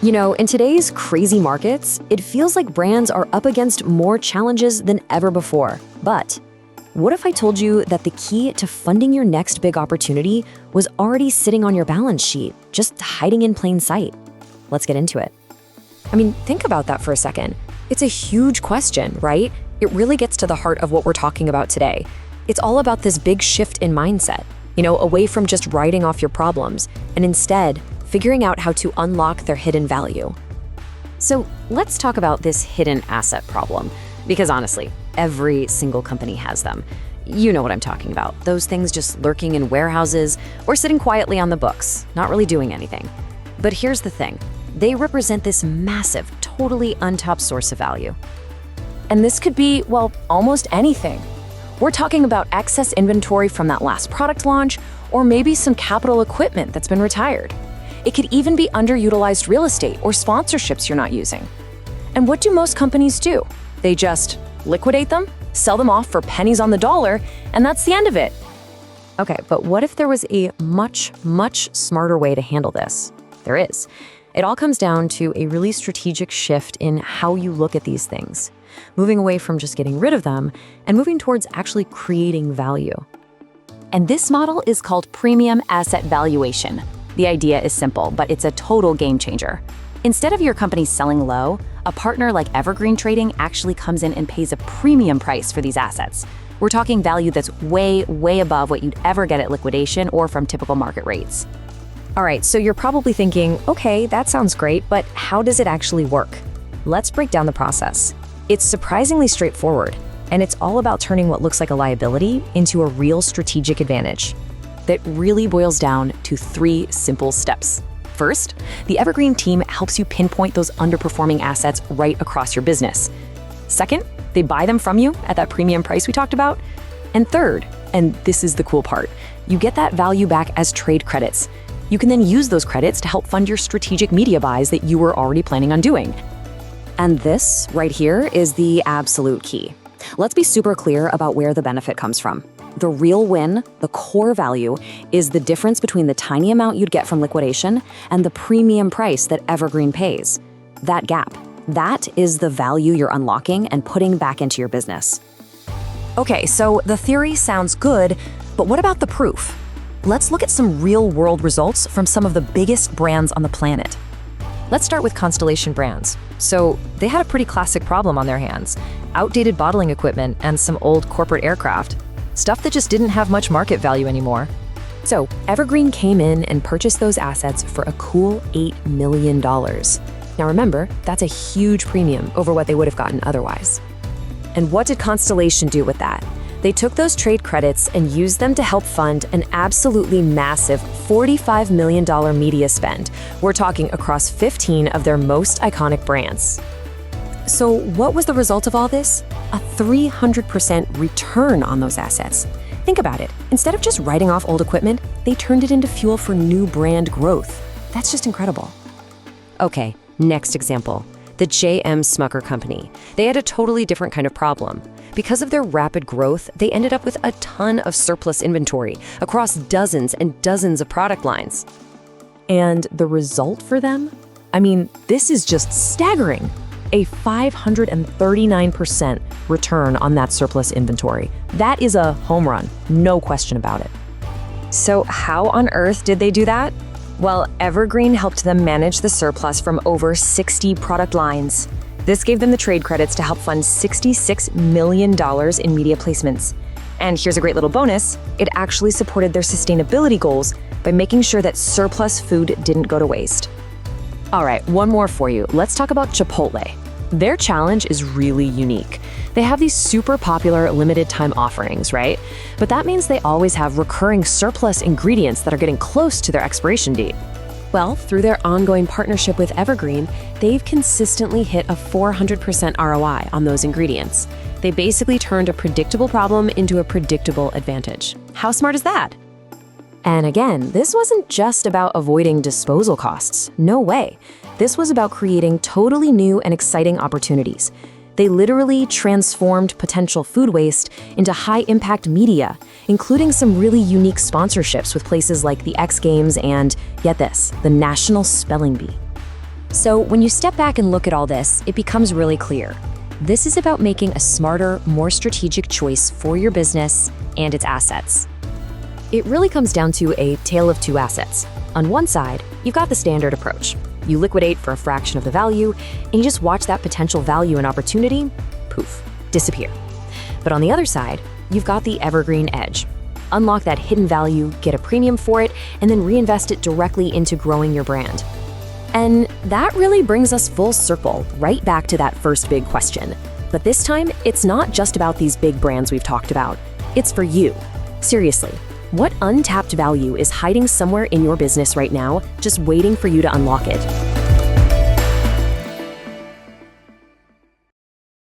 You know, in today's crazy markets, it feels like brands are up against more challenges than ever before. But what if I told you that the key to funding your next big opportunity was already sitting on your balance sheet, just hiding in plain sight? Let's get into it. I mean, think about that for a second. It's a huge question, right? It really gets to the heart of what we're talking about today. It's all about this big shift in mindset, away from just writing off your problems, and instead, figuring out how to unlock their hidden value. So let's talk about this hidden asset problem, because honestly, every single company has them. You know what I'm talking about, those things just lurking in warehouses or sitting quietly on the books, not really doing anything. But here's the thing, they represent this massive, totally untapped source of value. And this could be, well, almost anything. We're talking about excess inventory from that last product launch, or maybe some capital equipment that's been retired. It could even be underutilized real estate or sponsorships you're not using. And what do most companies do? They just liquidate them, sell them off for pennies on the dollar, and that's the end of it. Okay, but what if there was a much, much smarter way to handle this? There is. It all comes down to a really strategic shift in how you look at these things, moving away from just getting rid of them and moving towards actually creating value. And this model is called premium asset valuation. The idea is simple, but it's a total game changer. Instead of your company selling low, a partner like Evergreen Trading actually comes in and pays a premium price for these assets. We're talking value that's way, way above what you'd ever get at liquidation or from typical market rates. All right, so you're probably thinking, okay, that sounds great, but how does it actually work? Let's break down the process. It's surprisingly straightforward, and it's all about turning what looks like a liability into a real strategic advantage. That really boils down to 3 simple steps. First, the Evergreen team helps you pinpoint those underperforming assets right across your business. Second, they buy them from you at that premium price we talked about. And third, and this is the cool part, you get that value back as trade credits. You can then use those credits to help fund your strategic media buys that you were already planning on doing. And this right here is the absolute key. Let's be super clear about where the benefit comes from. The real win, the core value, is the difference between the tiny amount you'd get from liquidation and the premium price that Evergreen pays. That gap, that is the value you're unlocking and putting back into your business. Okay, so the theory sounds good, but what about the proof? Let's look at some real-world results from some of the biggest brands on the planet. Let's start with Constellation Brands. So they had a pretty classic problem on their hands: outdated bottling equipment and some old corporate aircraft. Stuff that just didn't have much market value anymore. So Evergreen came in and purchased those assets for a cool $8 million. Now remember, that's a huge premium over what they would have gotten otherwise. And what did Constellation do with that? They took those trade credits and used them to help fund an absolutely massive $45 million media spend. We're talking across 15 of their most iconic brands. So what was the result of all this? A 300% return on those assets. Think about it. Instead of just writing off old equipment, they turned it into fuel for new brand growth. That's just incredible. Okay, next example. The J.M. Smucker Company. They had a totally different kind of problem. Because of their rapid growth, they ended up with a ton of surplus inventory across dozens and dozens of product lines. And the result for them? I mean, this is just staggering. A 539% return on that surplus inventory. That is a home run, no question about it. So how on earth did they do that? Well, Evergreen helped them manage the surplus from over 60 product lines. This gave them the trade credits to help fund $66 million in media placements. And here's a great little bonus, it actually supported their sustainability goals by making sure that surplus food didn't go to waste. All right, one more for you. Let's talk about Chipotle. Their challenge is really unique. They have these super popular limited time offerings, right? But that means they always have recurring surplus ingredients that are getting close to their expiration date. Well, through their ongoing partnership with Evergreen, they've consistently hit a 400% ROI on those ingredients. They basically turned a predictable problem into a predictable advantage. How smart is that? And again, this wasn't just about avoiding disposal costs. No way. This was about creating totally new and exciting opportunities. They literally transformed potential food waste into high-impact media, including some really unique sponsorships with places like the X Games and, get this, the National Spelling Bee. So when you step back and look at all this, it becomes really clear. This is about making a smarter, more strategic choice for your business and its assets. It really comes down to a tale of two assets. On one side, you've got the standard approach. You liquidate for a fraction of the value, and you just watch that potential value and opportunity, poof, disappear. But on the other side, you've got the evergreen edge. Unlock that hidden value, get a premium for it, and then reinvest it directly into growing your brand. And that really brings us full circle, right back to that first big question. But this time, it's not just about these big brands we've talked about. It's for you. Seriously, what untapped value is hiding somewhere in your business right now, just waiting for you to unlock it?